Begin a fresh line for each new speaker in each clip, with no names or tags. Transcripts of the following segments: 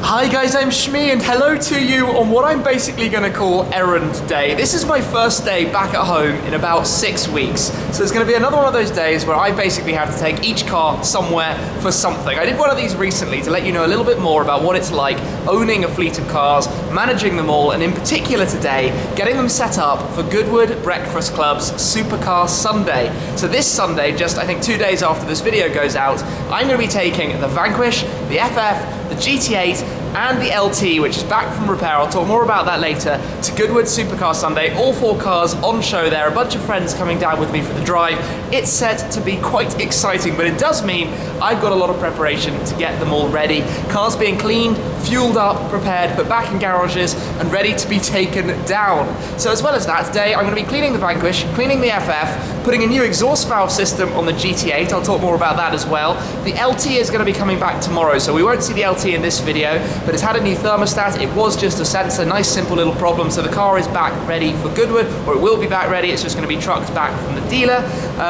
Hi guys, I'm Shmi and hello to you on what I'm basically going to call errand day. This is my first day back at home in about 6 weeks. So it's going to be another one of those days where I basically have to take each car somewhere for something. I did one of these recently to let you know a little bit more about what it's like owning a fleet of cars, managing them all, and in particular today, getting them set up for Goodwood Breakfast Club's Supercar Sunday. So this Sunday, just I think 2 days after this video goes out, I'm going to be taking the Vanquish, the FF, the GT8, and the LT, which is back from repair. I'll talk more about that later, to Goodwood Supercar Sunday. All 4 cars on show there, a bunch of friends coming down with me for the drive. It's set to be quite exciting, but it does mean I've got a lot of preparation to get them all ready. Cars being cleaned, fueled up, prepared, put back in garages, and ready to be taken down. So as well as that, today I'm going to be cleaning the Vanquish, cleaning the FF, putting a new exhaust valve system on the GT8. I'll talk more about that as well. The LT is going to be coming back tomorrow, so we won't see the LT in this video, but it's had a new thermostat. It was just a sensor, nice simple little problem. So the car is back ready for Goodwood, or it will be back ready. It's just going to be trucked back from the dealer.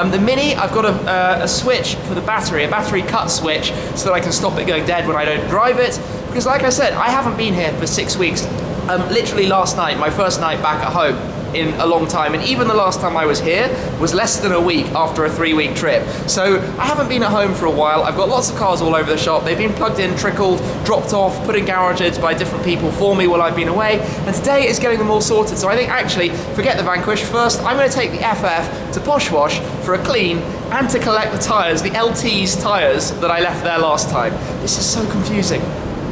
The Mini, I've got a switch for the battery, a battery cut switch, so that I can stop it going dead when I don't drive it. Because like I said, I haven't been here for 6 weeks. Literally last night, my first night back at home in a long time, and even the last time I was here was less than a week after a 3-week trip. So I haven't been at home for a while. I've got lots of cars all over the shop. They've been plugged in, trickled, dropped off, put in garages by different people for me while I've been away, and today is getting them all sorted. So I think actually, forget the Vanquish. First, I'm going to take the FF to Posh Wash for a clean and to collect the tyres, the LT's tyres that I left there last time. This is so confusing.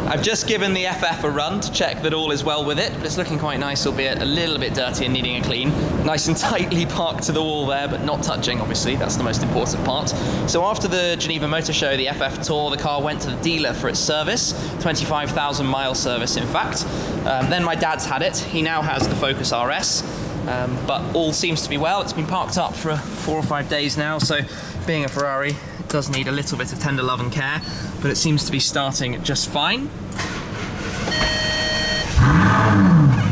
I've just given the FF a run to check that all is well with it, but it's looking quite nice, albeit a little bit dirty and needing a clean. Nice and tightly parked to the wall there, but not touching, obviously. That's the most important part. So after the Geneva Motor Show, the FF tour, the car went to the dealer for its service, 25,000 mile service, in fact. Then my dad's had it. He now has the Focus RS, but all seems to be well. It's been parked up for 4 or 5 days now, so being a Ferrari, it does need a little bit of tender love and care, but it seems to be starting just fine.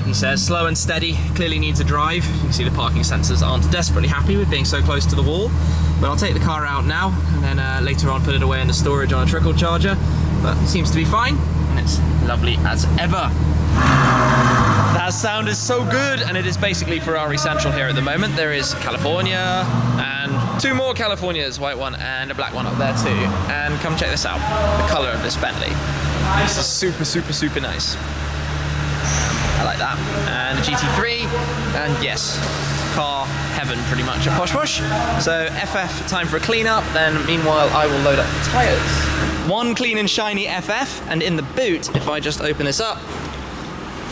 He says slow and steady, clearly needs a drive. You can see the parking sensors aren't desperately happy with being so close to the wall, but I'll take the car out now and then later on put it away in the storage on a trickle charger, but it seems to be fine and it's lovely as ever. That sound is so good, and it is basically Ferrari Central here at the moment. There is California and 2 more Californias, white one and a black one up there too. And come check this out, the colour of this Bentley. This is super, super, super nice. I like that. And the GT3, and yes, car heaven pretty much at Posh Wash. So FF, time for a clean up, then meanwhile I will load up the tyres. 1 clean and shiny FF, and in the boot, if I just open this up,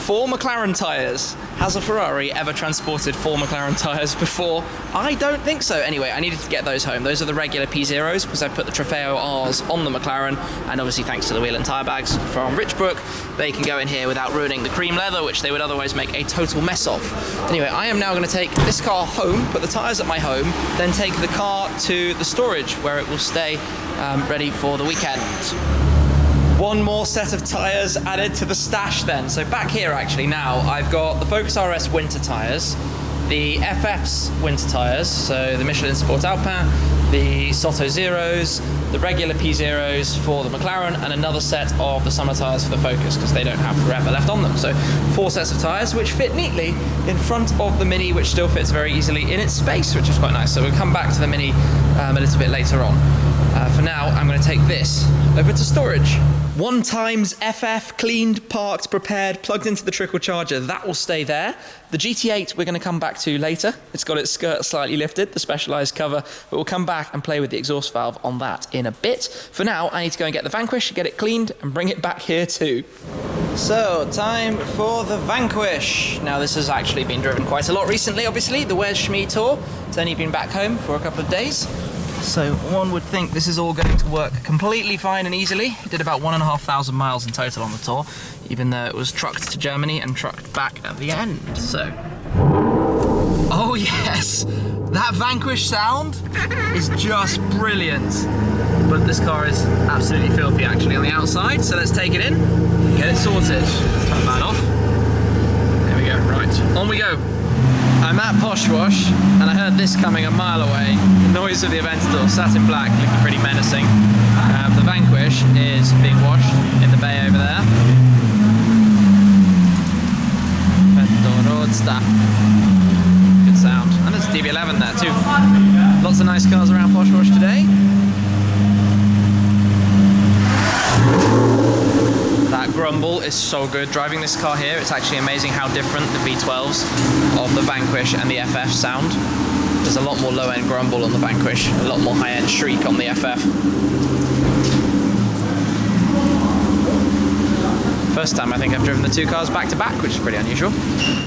4 McLaren tyres. Has a Ferrari ever transported 4 McLaren tyres before? I don't think so. Anyway, I needed to get those home. Those are the regular P0s because I put the Trofeo R's on the McLaren, and obviously thanks to the wheel and tyre bags from Richbrook, they can go in here without ruining the cream leather, which they would otherwise make a total mess of. Anyway, I am now going to take this car home, put the tyres at my home, then take the car to the storage where it will stay ready for the weekend. 1 more set of tyres added to the stash then. So back here actually now, I've got the Focus RS winter tyres, the FF's winter tyres, so the Michelin Sport Alpin, the Soto Zeros, the regular P0s for the McLaren, and another set of the summer tyres for the Focus because they don't have forever left on them. So 4 sets of tyres which fit neatly in front of the Mini, which still fits very easily in its space, which is quite nice. So we'll come back to the Mini a little bit later on. For now, I'm going to take this over to storage. 1 times FF, cleaned, parked, prepared, plugged into the trickle charger. That will stay there. The GT8 we're going to come back to later. It's got its skirt slightly lifted, the specialised cover, but we'll come back and play with the exhaust valve on that in a bit. For now, I need to go and get the Vanquish, get it cleaned, and bring it back here too. So, time for the Vanquish. Now, this has actually been driven quite a lot recently, obviously. The Where's Shmi tour. It's only been back home for a couple of days. So one would think this is all going to work completely fine and easily. It did about 1,500 miles in total on the tour, even though it was trucked to Germany and trucked back at the end, so. Oh yes, that Vanquish sound is just brilliant. But this car is absolutely filthy actually on the outside, so let's take it in, get it sorted. Turn that off. There we go, right, on we go. I'm at Posh Wash, and I heard this coming a mile away. The noise of the Aventador, sat in black, looking pretty menacing. The Vanquish is being washed in the bay over there. Aventador Roadster. Good sound. And there's a DB11 there too. Lots of nice cars around Posh Wash today. That grumble is so good. Driving this car here, it's actually amazing how different the V12s of the Vanquish and the FF sound. There's a lot more low-end grumble on the Vanquish, a lot more high-end shriek on the FF. First time I think I've driven the two cars back to back, which is pretty unusual.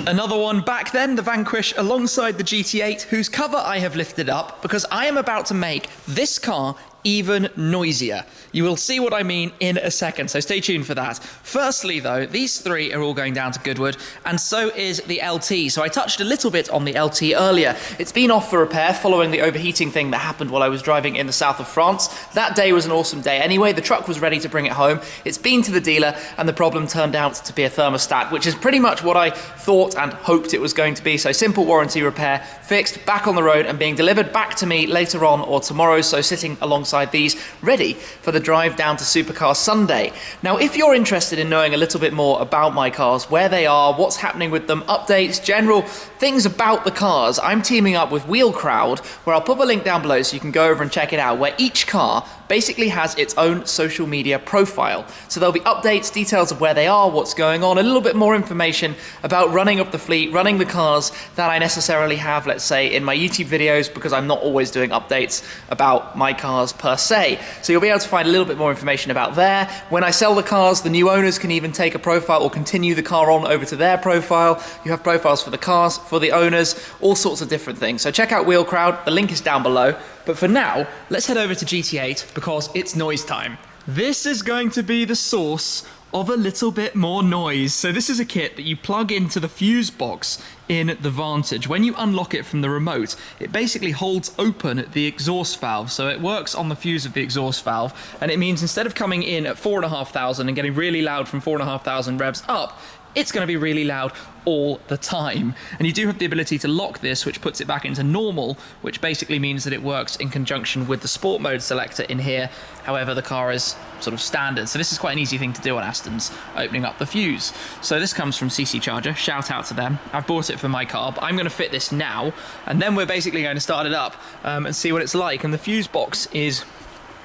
Another one back then, the Vanquish alongside the GT8, whose cover I have lifted up because I am about to make this car even noisier. You will see what I mean in a second, so stay tuned for that. Firstly though, these three are all going down to Goodwood, and so is the LT. So I touched a little bit on the LT earlier. It's been off for repair following the overheating thing that happened while I was driving in the south of France. That day was an awesome day anyway. The truck was ready to bring it home. It's been to the dealer, and the problem turned out to be a thermostat, which is pretty much what I thought and hoped it was going to be. So simple warranty repair, fixed, back on the road, and being delivered back to me later on or tomorrow, so sitting alongside these, ready for the drive down to Supercar Sunday. Now, if you're interested in knowing a little bit more about my cars, where they are, what's happening with them, updates, general things about the cars, I'm teaming up with Wheel Crowd, where I'll put a link down below so you can go over and check it out, where each car basically has its own social media profile. So there'll be updates, details of where they are, what's going on, a little bit more information about running up the fleet, running the cars that I necessarily have, let's say, in my YouTube videos, because I'm not always doing updates about my cars per se. So you'll be able to find a little bit more information about there. When I sell the cars, the new owners can even take a profile or continue the car on over to their profile. You have profiles for the cars, for the owners, all sorts of different things. So check out Wheel Crowd, the link is down below. But for now, let's head over to GT8 because it's noise time. This is going to be the source of a little bit more noise. So this is a kit that you plug into the fuse box in the Vantage. When you unlock it from the remote, it basically holds open the exhaust valve. So it works on the fuse of the exhaust valve, and it means instead of coming in at 4,500 and getting really loud from 4,500 revs up, it's going to be really loud all the time. And you do have the ability to lock this, which puts it back into normal, which basically means that it works in conjunction with the sport mode selector in here. However, the car is sort of standard. So this is quite an easy thing to do on Aston's, opening up the fuse. So this comes from CC Charger, shout out to them. I've bought it for my car, but I'm going to fit this now, and then we're basically going to start it up and see what it's like. And the fuse box is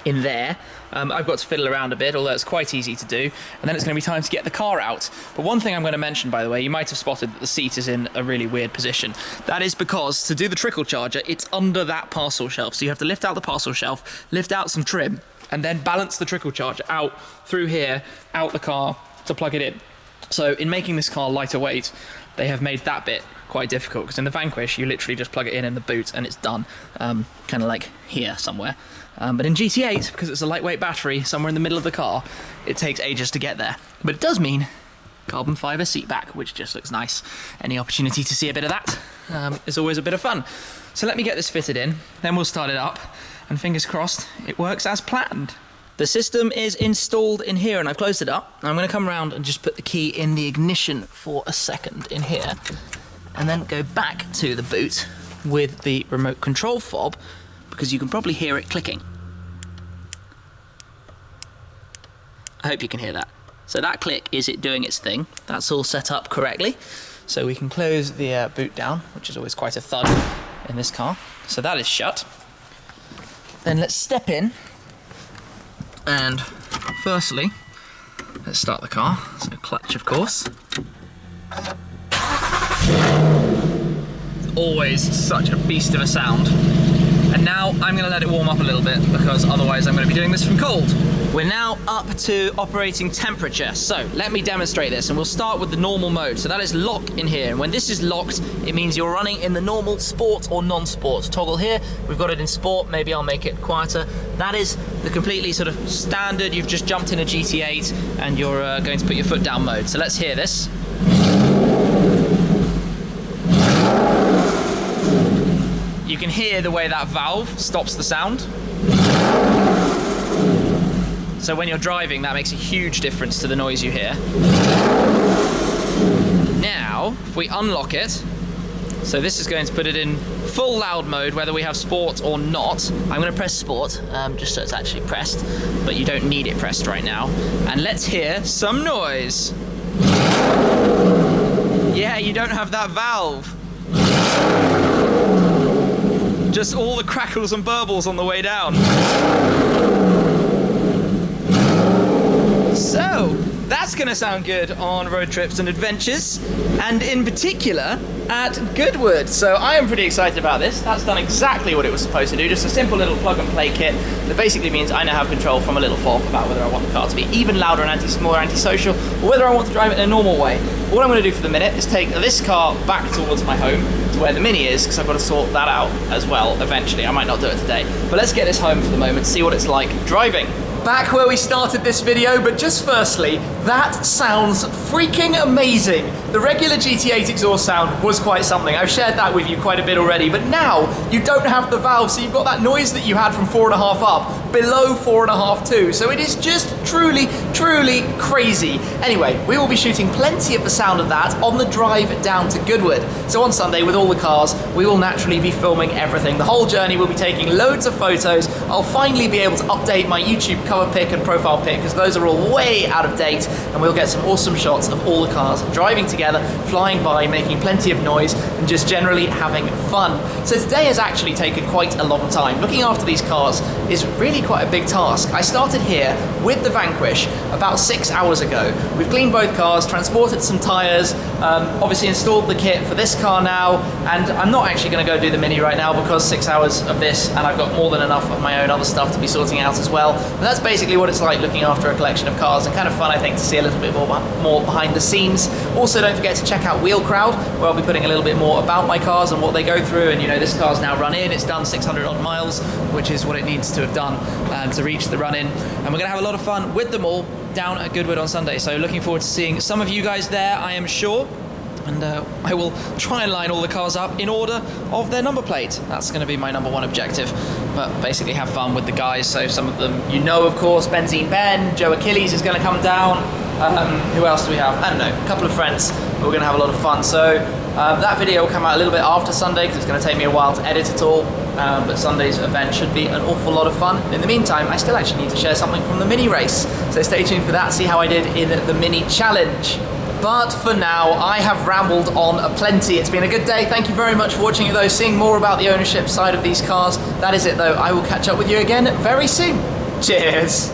in there. I've got to fiddle around a bit, although it's quite easy to do, and then it's going to be time to get the car out. But one thing I'm going to mention, by the way, you might have spotted that the seat is in a really weird position. That is because to do the trickle charger, it's under that parcel shelf, so you have to lift out the parcel shelf, lift out some trim, and then balance the trickle charger out through here, out the car to plug it in. So in making this car lighter weight, they have made that bit quite difficult, because in the Vanquish you literally just plug it in the boot and it's done, kind of like here somewhere. But in GT8, because it's a lightweight battery somewhere in the middle of the car, it takes ages to get there. But it does mean carbon fibre seat back, which just looks nice. Any opportunity to see a bit of that is always a bit of fun. So let me get this fitted in, then we'll start it up, and fingers crossed it works as planned. The system is installed in here, and I've closed it up. I'm going to come around and just put the key in the ignition for a second in here, and then go back to the boot with the remote control fob, because you can probably hear it clicking. I hope you can hear that. So that click is it doing its thing. That's all set up correctly. So we can close the boot down, which is always quite a thud in this car. So that is shut. Then let's step in, and firstly, let's start the car. So clutch, of course. It's always such a beast of a sound. And now I'm going to let it warm up a little bit, because otherwise I'm going to be doing this from cold. We're now up to operating temperature. So let me demonstrate this, and we'll start with the normal mode. So that is lock in here. And when this is locked, it means you're running in the normal sport or non-sport toggle here. We've got it in sport. Maybe I'll make it quieter. That is the completely sort of standard. You've just jumped in a GT8 and you're going to put your foot down mode. So let's hear this. You can hear the way that valve stops the sound. So when you're driving, that makes a huge difference to the noise you hear. Now, if we unlock it, So this is going to put it in full loud mode, whether we have sport or not. I'm going to press sport, just so it's actually pressed, but you don't need it pressed right now. And let's hear some noise. Yeah, you don't have that valve. Just all the crackles and burbles on the way down. So, that's going to sound good on road trips and adventures, and in particular at Goodwood. So I am pretty excited about this. That's done exactly what it was supposed to do, just a simple little plug and play kit that basically means I now have control from a little fob about whether I want the car to be even louder and more antisocial, or whether I want to drive it in a normal way. What I'm going to do for the minute is take this car back towards my home, to where the Mini is, because I've got to sort that out as well eventually. I might not do it today, but let's get this home for the moment, see what it's like driving. Back where we started this video, but just firstly, that sounds freaking amazing. The regular GT8 exhaust sound was quite something. I've shared that with you quite a bit already, but now you don't have the valve, so you've got that noise that you had from 4.5 up, below 4.5 too. So it is just truly, truly crazy. Anyway, we will be shooting plenty of the sound of that on the drive down to Goodwood. So on Sunday, with all the cars, we will naturally be filming everything. The whole journey, we'll be taking loads of photos. I'll finally be able to update my YouTube cover pic and profile pic, because those are all way out of date, and we'll get some awesome shots of all the cars driving together, flying by, making plenty of noise, and just generally having fun. So today has actually taken quite a long time. Looking after these cars is really quite a big task. I started here with the Vanquish about 6 hours ago. We've cleaned both cars, transported some tyres, obviously installed the kit for this car now, and I'm not actually going to go do the Mini right now because 6 hours of this and I've got more than enough of my own other stuff to be sorting out as well. And that's basically what it's like looking after a collection of cars, and kind of fun, I think, to see a little bit more behind the scenes. Also, don't forget to check out Wheel Crowd, where I'll be putting a little bit more about my cars and what they go through. And you know, this car's now run in, it's done 600 odd miles, which is what it needs to have done to reach the run in. And we're going to have a lot of fun with them all down at Goodwood on Sunday. So looking forward to seeing some of you guys there, I am sure. And I will try and line all the cars up in order of their number plate. That's going to be my #1 objective. But basically have fun with the guys. So some of them you know, of course, Benzene Ben, Joe Achilles is going to come down. Who else do we have? I don't know, a couple of friends. We're going to have a lot of fun. So that video will come out a little bit after Sunday, because it's going to take me a while to edit it all. But Sunday's event should be an awful lot of fun. In the meantime, I still actually need to share something from the Mini race. So stay tuned for that, see how I did in the Mini challenge. But for now, I have rambled on aplenty. It's been a good day. Thank you very much for watching it though, seeing more about the ownership side of these cars. That is it though. I will catch up with you again very soon. Cheers.